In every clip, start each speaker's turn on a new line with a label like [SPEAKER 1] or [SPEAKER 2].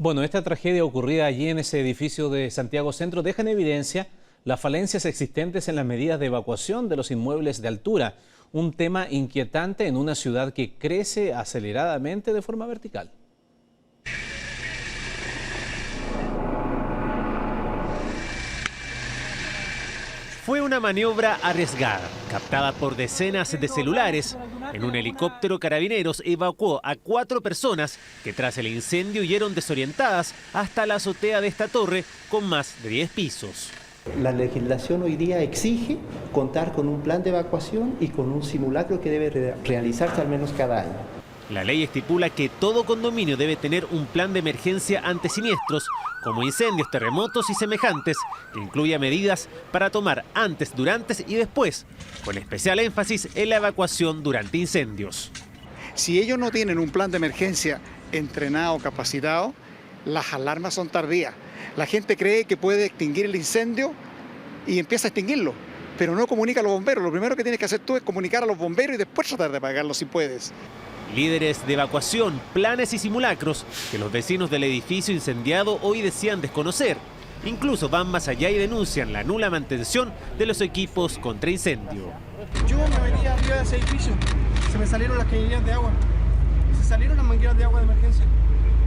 [SPEAKER 1] Bueno, esta tragedia ocurrida allí en ese edificio de Santiago Centro deja en evidencia las falencias existentes en las medidas de evacuación de los inmuebles de altura, un tema inquietante en una ciudad que crece aceleradamente de forma vertical.
[SPEAKER 2] Fue una maniobra arriesgada, captada por decenas de celulares. En un helicóptero, Carabineros evacuó a 4 personas que tras el incendio huyeron desorientadas hasta la azotea de esta torre con más de 10 pisos.
[SPEAKER 3] La legislación hoy día exige contar con un plan de evacuación y con un simulacro que debe realizarse al menos cada año.
[SPEAKER 2] La ley estipula que todo condominio debe tener un plan de emergencia ante siniestros, como incendios, terremotos y semejantes, que incluya medidas para tomar antes, durante y después, con especial énfasis en la evacuación durante incendios.
[SPEAKER 4] Si ellos no tienen un plan de emergencia entrenado, capacitado, las alarmas son tardías. La gente cree que puede extinguir el incendio y empieza a extinguirlo, pero no comunica a los bomberos. Lo primero que tienes que hacer tú es comunicar a los bomberos y después tratar de apagarlo si puedes.
[SPEAKER 2] Líderes de evacuación, planes y simulacros que los vecinos del edificio incendiado hoy decían desconocer. Incluso van más allá y denuncian la nula mantención de los equipos contra incendio.
[SPEAKER 5] Yo me venía arriba de ese edificio, se me salieron las cañerías de agua, se salieron las mangueras de agua de emergencia.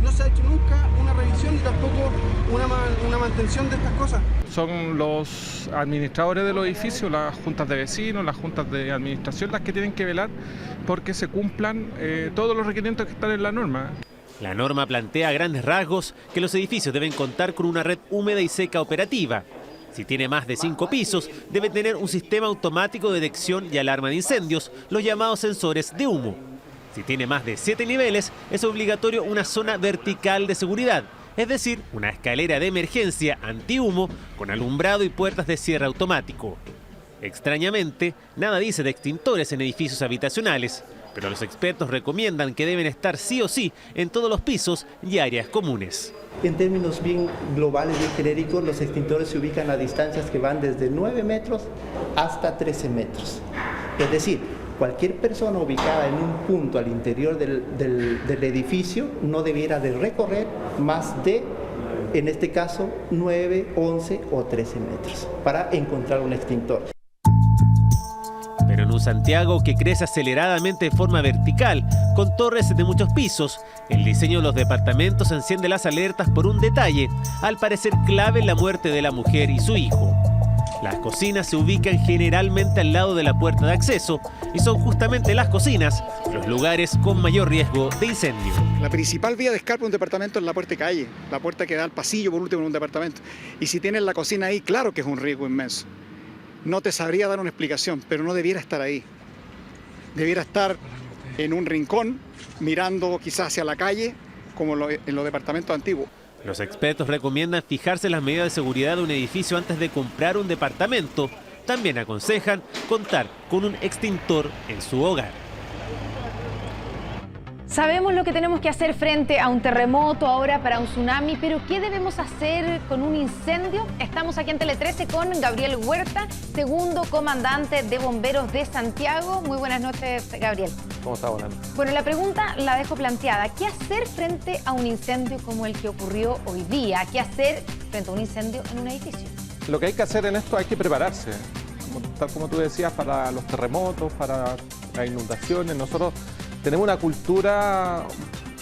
[SPEAKER 5] No se ha hecho nunca una revisión ni tampoco una mantención de estas cosas.
[SPEAKER 6] Son los administradores de los edificios, las juntas de vecinos, las juntas de administración las que tienen que velar porque se cumplan todos los requerimientos que están en la norma.
[SPEAKER 2] La norma plantea a grandes rasgos que los edificios deben contar con una red húmeda y seca operativa. Si tiene más de 5 pisos, debe tener un sistema automático de detección y alarma de incendios, los llamados sensores de humo. Si tiene más de 7 niveles, es obligatorio una zona vertical de seguridad, es decir, una escalera de emergencia antihumo con alumbrado y puertas de cierre automático. Extrañamente, nada dice de extintores en edificios habitacionales, pero los expertos recomiendan que deben estar sí o sí en todos los pisos y áreas comunes.
[SPEAKER 3] En términos bien globales, bien genéricos, los extintores se ubican a distancias que van desde 9 metros hasta 13 metros. Es decir, cualquier persona ubicada en un punto al interior del edificio no debiera de recorrer más de, en este caso, 9, 11 o 13 metros para encontrar un extintor.
[SPEAKER 2] Pero en un Santiago que crece aceleradamente de forma vertical, con torres de muchos pisos, el diseño de los departamentos enciende las alertas por un detalle, al parecer clave en la muerte de la mujer y su hijo. Las cocinas se ubican generalmente al lado de la puerta de acceso y son justamente las cocinas los lugares con mayor riesgo de incendio.
[SPEAKER 4] La principal vía de escape de un departamento es la puerta de calle, la puerta que da al pasillo por último en un departamento. Y si tienes la cocina ahí, claro que es un riesgo inmenso. No te sabría dar una explicación, pero no debiera estar ahí. Debiera estar en un rincón, mirando quizás hacia la calle, como en los departamentos antiguos.
[SPEAKER 2] Los expertos recomiendan fijarse en las medidas de seguridad de un edificio antes de comprar un departamento. También aconsejan contar con un extintor en su hogar.
[SPEAKER 7] Sabemos lo que tenemos que hacer frente a un terremoto, ahora para un tsunami, pero ¿qué debemos hacer con un incendio? Estamos aquí en Tele 13 con Gabriel Huerta, segundo comandante de bomberos de Santiago. Muy buenas noches, Gabriel.
[SPEAKER 8] ¿Cómo está, Bonano?
[SPEAKER 7] Bueno, la pregunta la dejo planteada. ¿Qué hacer frente a un incendio como el que ocurrió hoy día? ¿Qué hacer frente a un incendio en un edificio?
[SPEAKER 6] Lo que hay que hacer en esto hay que prepararse, tal como tú decías, para los terremotos, para las inundaciones. Nosotros tenemos una cultura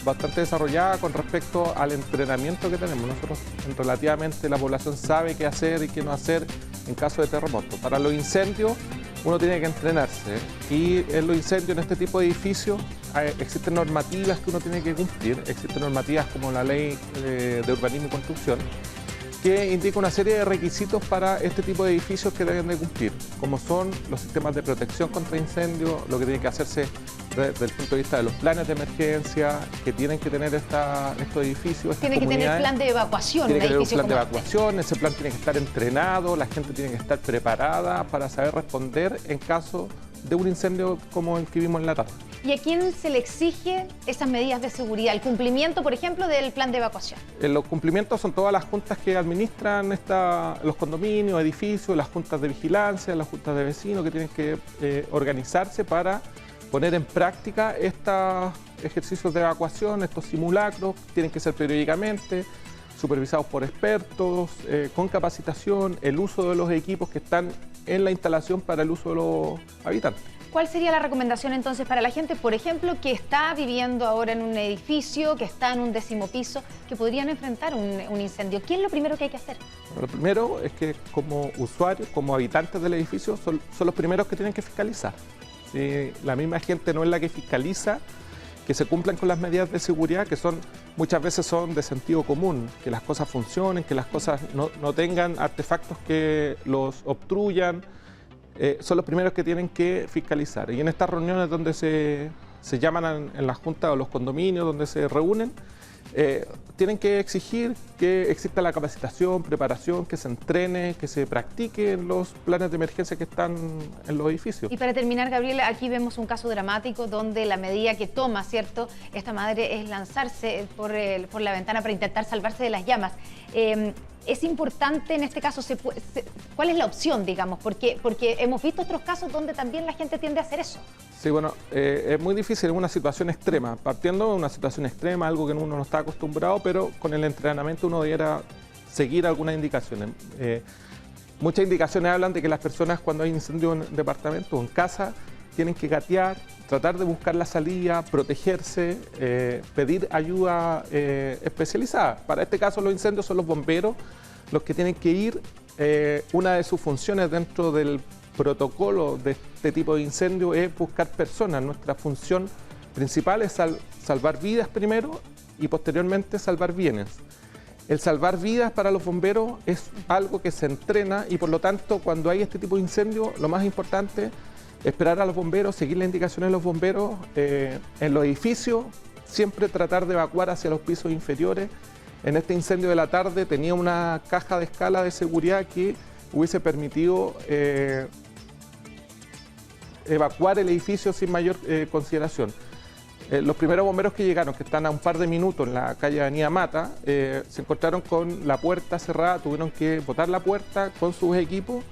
[SPEAKER 6] bastante desarrollada con respecto al entrenamiento que tenemos. Nosotros, relativamente, la población sabe qué hacer y qué no hacer en caso de terremoto. Para los incendios, uno tiene que entrenarse. Y en los incendios, en este tipo de edificios, existen normativas que uno tiene que cumplir. Existen normativas como la Ley de Urbanismo y Construcción, que indica una serie de requisitos para este tipo de edificios que deben de cumplir, como son los sistemas de protección contra incendios, lo que tiene que hacerse desde el punto de vista de los planes de emergencia que tienen que tener estos edificios.
[SPEAKER 7] Tiene que tener plan de evacuación.
[SPEAKER 6] Tiene que tener un plan de evacuación, ese plan tiene que estar entrenado, la gente tiene que estar preparada para saber responder en caso de un incendio como el que vimos en la tarde.
[SPEAKER 7] ¿Y a quién se le exige esas medidas de seguridad? ¿El cumplimiento, por ejemplo, del plan de evacuación?
[SPEAKER 6] Los cumplimientos son todas las juntas que administran los condominios, edificios, las juntas de vigilancia, las juntas de vecinos que tienen que organizarse para poner en práctica estos ejercicios de evacuación, estos simulacros, tienen que ser periódicamente, supervisados por expertos, con capacitación, el uso de los equipos que están en la instalación para el uso de los habitantes.
[SPEAKER 7] ¿Cuál sería la recomendación entonces para la gente, por ejemplo, que está viviendo ahora en un edificio, que está en un 10º piso, que podrían enfrentar un incendio? ¿Qué es lo primero que hay que hacer?
[SPEAKER 6] Lo primero es que como usuarios, como habitantes del edificio, son los primeros que tienen que fiscalizar. Si la misma gente no es la que fiscaliza, que se cumplan con las medidas de seguridad, que muchas veces son de sentido común, que las cosas funcionen, que las cosas no tengan artefactos que los obstruyan, son los primeros que tienen que fiscalizar. Y en estas reuniones donde se llaman en la junta o los condominios, donde se reúnen, tienen que exigir que exista la capacitación, preparación, que se entrene, que se practiquen los planes de emergencia que están en los edificios.
[SPEAKER 7] Y para terminar, Gabriela, aquí vemos un caso dramático donde la medida que toma, ¿cierto?, esta madre es lanzarse por la ventana para intentar salvarse de las llamas. Es importante en este caso, ¿cuál es la opción, digamos? Porque hemos visto otros casos donde también la gente tiende a hacer eso.
[SPEAKER 6] Sí, bueno, es muy difícil en una situación extrema, partiendo de una situación extrema, algo que uno no está acostumbrado, pero con el entrenamiento uno debiera seguir algunas indicaciones. Muchas indicaciones hablan de que las personas cuando hay incendio en departamento o en casa tienen que gatear, tratar de buscar la salida, protegerse, pedir ayuda especializada. Para este caso los incendios son los bomberos los que tienen que ir. Una de sus funciones dentro del protocolo de este tipo de incendio es buscar personas. Nuestra función principal es salvar vidas primero y posteriormente salvar bienes. El salvar vidas para los bomberos es algo que se entrena y por lo tanto cuando hay este tipo de incendio lo más importante es esperar a los bomberos, seguir las indicaciones de los bomberos en los edificios, siempre tratar de evacuar hacia los pisos inferiores. En este incendio de la tarde tenía una caja de escala de seguridad que hubiese permitido evacuar el edificio sin mayor consideración. Los primeros bomberos que llegaron, que están a un par de minutos en la calle Avenida Mata, se encontraron con la puerta cerrada, tuvieron que botar la puerta con sus equipos,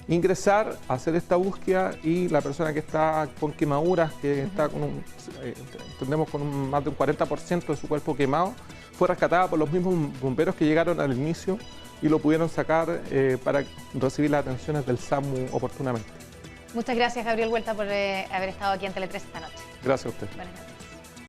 [SPEAKER 6] ingresar, hacer esta búsqueda y la persona que está con quemaduras, que está con entendemos con más de un 40% de su cuerpo quemado, fue rescatada por los mismos bomberos que llegaron al inicio y lo pudieron sacar para recibir las atenciones del SAMU oportunamente.
[SPEAKER 7] Muchas gracias, Gabriel Huerta, por haber estado aquí en Tele 13 esta noche.
[SPEAKER 6] Gracias a usted.
[SPEAKER 7] Buenas noches.